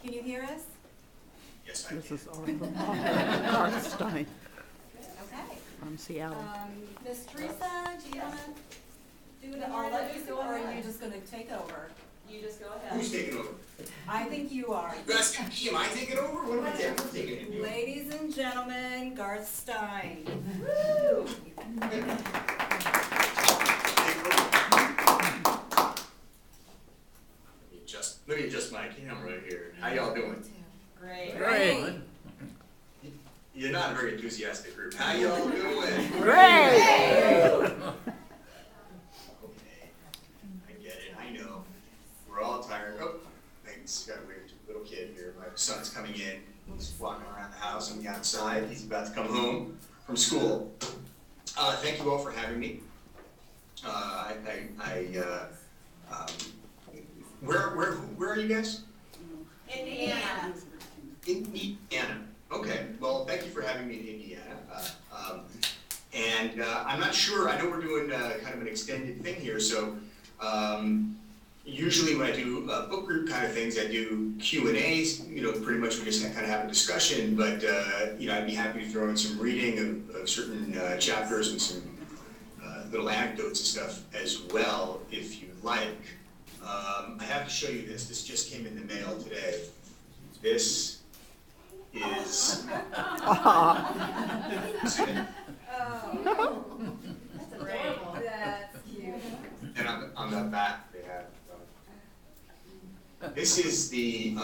Can you hear us? Yes, I This can. is Garth Stein Okay. from Seattle. Miss Teresa, do you want to do it I'll let you go or are ahead. you just going to take over? You just go ahead. Who's taking over? I think you are. You asking me, am I taking over? What am I taking? I'm taking it. Ladies and gentlemen, Garth Stein. Woo! Let me adjust my camera here. How y'all doing? Great. Great. You're not a very enthusiastic group. How y'all doing? Great! Okay. I get it. I know. We're all tired. Oh, thanks. Got a weird little kid here. My son's coming in. He's walking around the house on the outside. He's about to come home from school. Thank you all for having me. Where are you guys? Indiana. Indiana. Okay. Well, thank you for having me in Indiana. I'm not sure. I know we're doing kind of an extended thing here. So usually when I do book group kind of things, I do Q&As. Pretty much we just kind of have a discussion. But I'd be happy to throw in some reading of certain chapters and some little anecdotes and stuff as well, if you like. I have to show you this. This just came in the mail today. This is. Oh, that's adorable. That's cute. And on the back they have. This is the.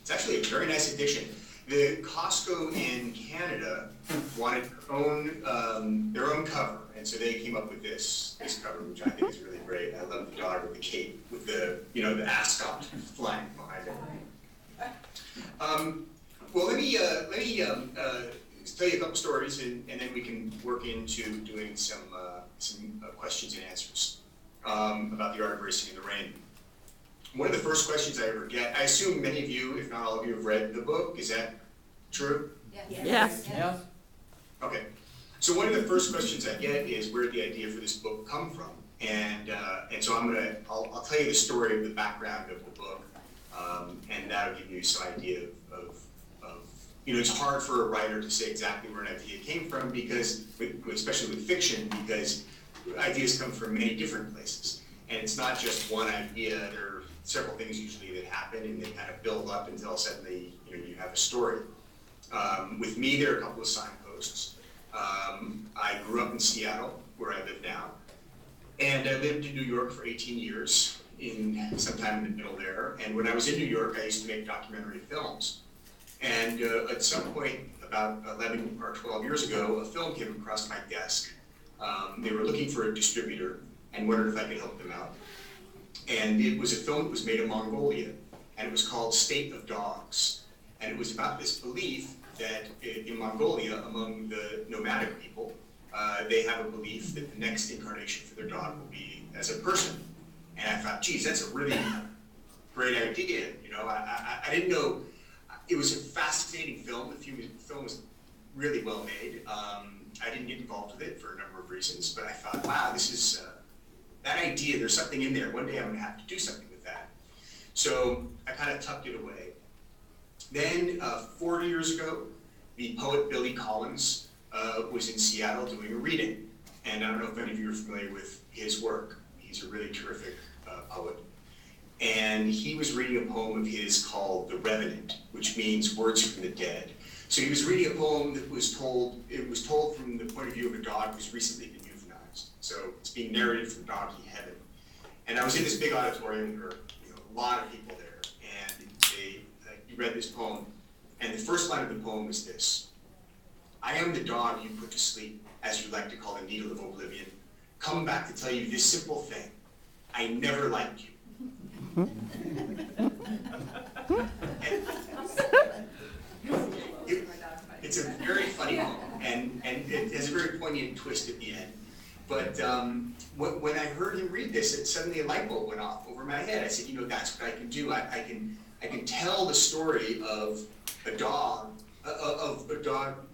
It's actually a very nice addition. The Costco in Canada wanted their own cover, and so they came up with this cover, which I think is really great. I love the dog with the cape, with the the ascot flying behind it. Well, let me tell you a couple stories, and then we can work into doing some questions and answers about the art of racing in the rain. One of the first questions I ever get, I assume many of you, if not all of you, have read the book. Is that true? Yes. Yes. Okay. So one of the first questions I get is where did the idea for this book come from? And so I'll tell you the story of the background of the book, and that'll give you some idea of it's hard for a writer to say exactly where an idea came from because, especially with fiction, because ideas come from many different places. And it's not just one idea. There are several things usually that happen, and they kind of build up until suddenly you have a story. With me, there are a couple of signposts. I grew up in Seattle, where I live now, and I lived in New York for 18 years, sometime in the middle there. And when I was in New York, I used to make documentary films. And at some point, about 11 or 12 years ago, a film came across my desk. They were looking for a distributor and wondered if I could help them out. And it was a film that was made in Mongolia, and it was called State of Dogs. And it was about this belief that in Mongolia, among the nomadic people, they have a belief that the next incarnation for their dog will be as a person. And I thought, geez, that's a really great idea. I didn't know. It was a fascinating film. The film was really well made. I didn't get involved with it for a number of reasons, but I thought, wow, this is that idea. There's something in there. One day I'm going to have to do something with that. So I kind of tucked it away. Then 40 years ago, the poet Billy Collins was in Seattle doing a reading. And I don't know if any of you are familiar with his work. He's a really terrific poet. And he was reading a poem of his called The Revenant, which means words from the dead. So he was reading a poem that was told from the point of view of a dog who's recently been euthanized. So it's being narrated from doggy heaven. And I was in this big auditorium, there were a lot of people there, and he read this poem. And the first line of the poem was this: I am the dog you put to sleep, as you like to call the needle of oblivion. Come back to tell you this simple thing: I never liked you. It's a very funny poem, and it has a very poignant twist at the end. But when I heard him read this, suddenly a light bulb went off over my head. I said, that's what I can do. I can tell the story of a dog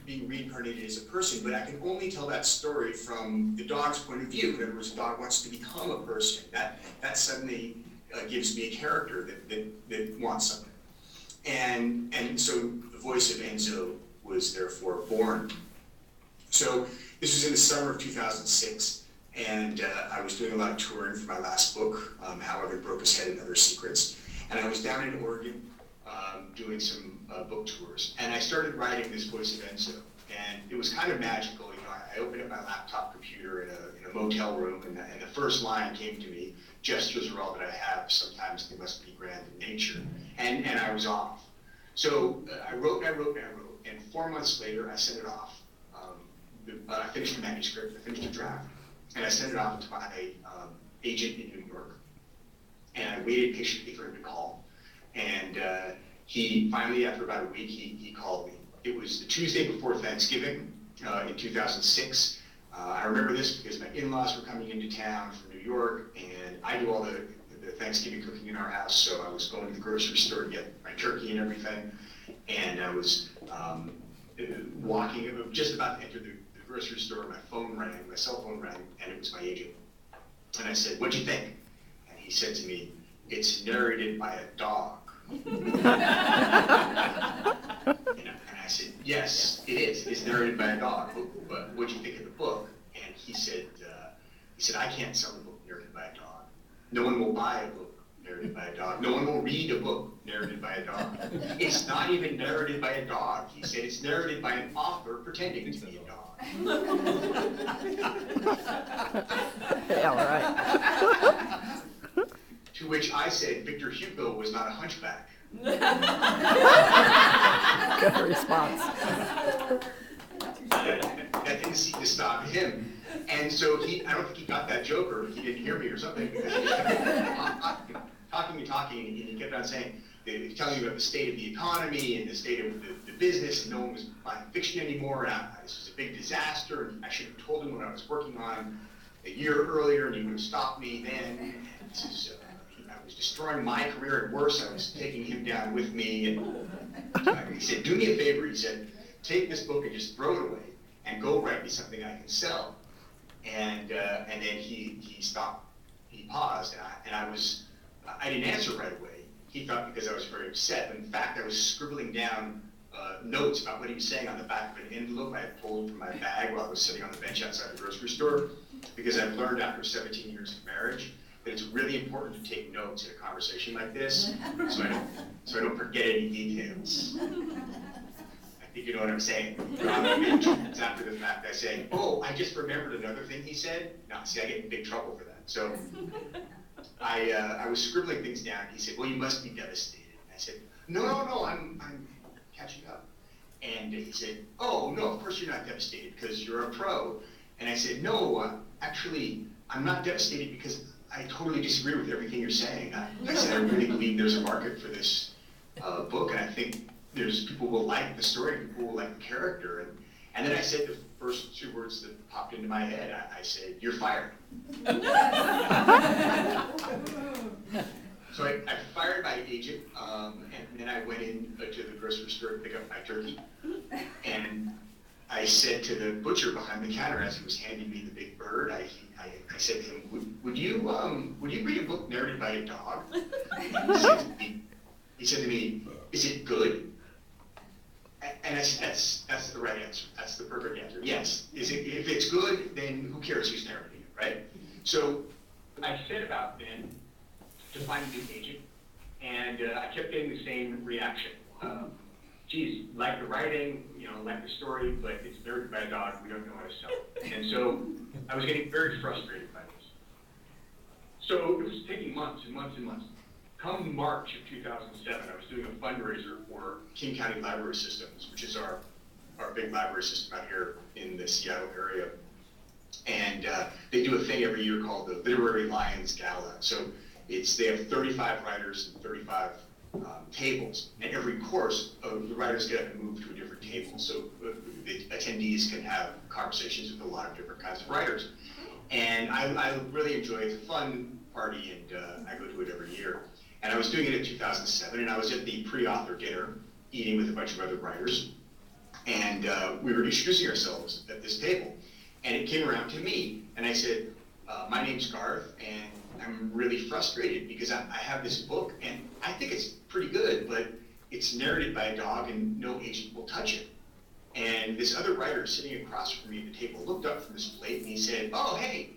being reincarnated as a person, but I can only tell that story from the dog's point of view. In other words, the dog wants to become a person. That suddenly gives me a character that wants something. And so the voice of Enzo was therefore born. So this was in the summer of 2006, and I was doing a lot of touring for my last book, How Evan Broke His Head and Other Secrets. And I was down in Oregon doing some book tours. And I started writing this voice of Enzo. And it was kind of magical. You know, I opened up my laptop computer in a motel room, and the first line came to me: "Gestures are all that I have. Sometimes they must be grand in nature." And I was off. So I wrote and I wrote and I wrote. And 4 months later, I sent it off. I finished the manuscript. I finished the draft, and I sent it off to my agent in New York. And I waited patiently for him to call. And he finally, after about a week, he called me. It was the Tuesday before Thanksgiving in 2006. I remember this because my in-laws were coming into town from New York, and I do all the Thanksgiving cooking in our house, so I was going to the grocery store to get my turkey and everything. And I was walking, just about to enter the grocery store, my cell phone rang, and it was my agent. And I said, "What'd you think?" And he said to me, "It's narrated by a dog." And I said, "Yes, it is. It's narrated by a dog. But what'd you think of the book?" And he said, "I can't sell a book narrated by a dog. No one will buy a book narrated by a dog. No one will read a book narrated by a dog. It's not even narrated by a dog." He said, "It's narrated by an author pretending to be a dog." Yeah, right. To which I said, "Victor Hugo was not a hunchback." Good response. That didn't seem to stop him. And so I don't think he got that joke, or he didn't hear me or something, because he kept talking, and he kept on saying, telling me about the state of the economy and the state of the business, and no one was buying fiction anymore, and this was a big disaster, and I should have told him what I was working on a year earlier, and he would have stopped me then. And this is, I was destroying my career, and worse, I was taking him down with me. And he said, "Do me a favor," he said, "take this book and just throw it away, and go write me something I can sell." And then he stopped, he paused, and I didn't answer right away. He thought because I was very upset. In fact, I was scribbling down notes about what he was saying on the back of an envelope I had pulled from my bag while I was sitting on the bench outside the grocery store, because I've learned after 17 years of marriage that it's really important to take notes in a conversation like this, so I don't forget any details. I think you know what I'm saying. It's after the fact I say, "Oh, I just remembered another thing he said." Now, see, I get in big trouble for that. So I was scribbling things down. He said, "Well, you must be devastated." And I said, No, I'm catching up." And he said, "Oh, no, of course you're not devastated because you're a pro." And I said, "No, actually, I'm not devastated because I totally disagree with everything you're saying. I said, I really believe there's a market for this book, and I think people will like the story, people will like the character." And then I said the first 2 words that popped into my head. I said, "You're fired." So I fired my agent, and then I went in to the grocery store to pick up my turkey. And I said to the butcher behind the counter as he was handing me the big bird, I said to him, would you read a book narrated by a dog?" He said to me, "Is it good?" And I said, that's the right answer. That's the perfect answer. Yes. If it's good, then who cares who's narrating it, right? So I set about then to find a new agent, and I kept getting the same reaction. Geez, like the writing, like the story, but it's narrated by a dog. We don't know how to sell it. And so I was getting very frustrated by this. So it was taking months and months and months. Come March of 2007, I was doing a fundraiser for King County Library Systems, which is our big library system out here in the Seattle area. And they do a thing every year called the Literary Lions Gala. So they have 35 writers and 35 tables, and every course the writers get up and move to a different table, so the attendees can have conversations with a lot of different kinds of writers. And I really enjoy it. It's a fun party, and I go to it every year. And I was doing it in 2007, and I was at the pre-author dinner, eating with a bunch of other writers, and we were introducing ourselves at this table. And it came around to me, and I said, "My name's Garth, and I'm really frustrated because I have this book, and I think it's pretty good, but it's narrated by a dog and no agent will touch it. And this other writer sitting across from me at the table looked up from his plate and he said, oh, hey,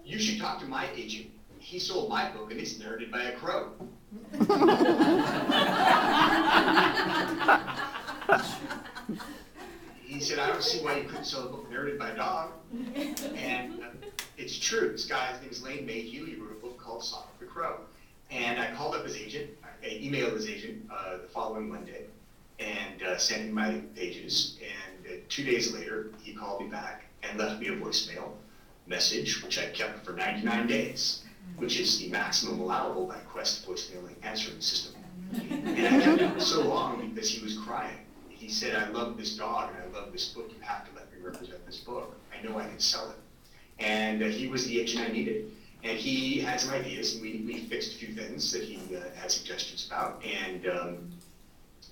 you should talk to my agent. He sold my book and it's narrated by a crow. He said, I don't see why you couldn't sell a book narrated by a dog. And it's true. This guy, his name is Lane Mayhew. He wrote a book called Song of the Crow. And I called up his agent. I emailed his agent the following Monday and sent him my pages. And 2 days later, he called me back and left me a voicemail message, which I kept for 99 days, which is the maximum allowable by Quest voicemail answering system. And I kept it for so long because he was crying. He said, I love this dog and I love this book. You have to let me represent this book. I know I can sell it. And he was the agent I needed. And he had some ideas, and we fixed a few things that he had suggestions about. And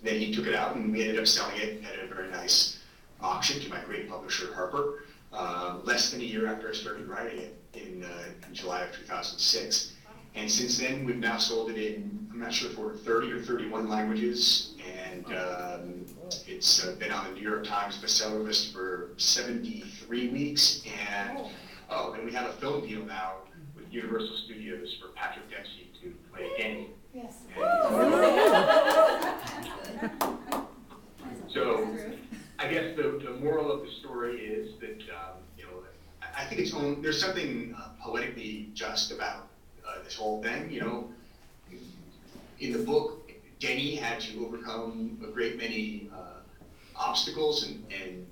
then he took it out, and we ended up selling it at a very nice auction to my great publisher, Harper, less than a year after I started writing it in July of 2006. And since then, we've now sold it in, I'm not sure if we're 30 or 31 languages, and it's been on the New York Times bestseller list for 73 weeks. And and we have a film deal now with Universal Studios for Patrick Dempsey to play Danny. Yes. So, I guess the moral of the story is that I think there's something poetically just about this whole thing. In the book, Denny had to overcome a great many obstacles and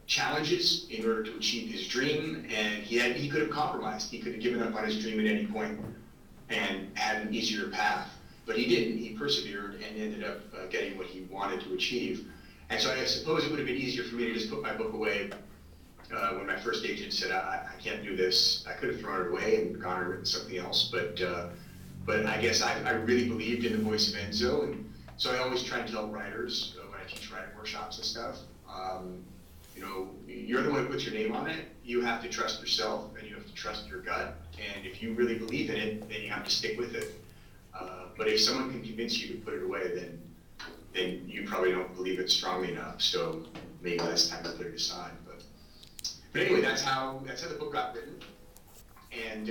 challenges in order to achieve his dream, and he could have compromised. He could have given up on his dream at any point and had an easier path, but he didn't. He persevered and ended up getting what he wanted to achieve. And so I suppose it would have been easier for me to just put my book away when my first agent said, I can't do this. I could have thrown it away and gone and written something else, but I guess I really believed in the voice of Enzo, and so I always try to tell writers when I teach writing workshops and stuff, you're the one who puts your name on it. You have to trust yourself, and you have to trust your gut, and if you really believe in it, then you have to stick with it. But if someone can convince you to put it away, then you probably don't believe it strongly enough, so maybe that's time to put it aside. But anyway, that's how the book got written. And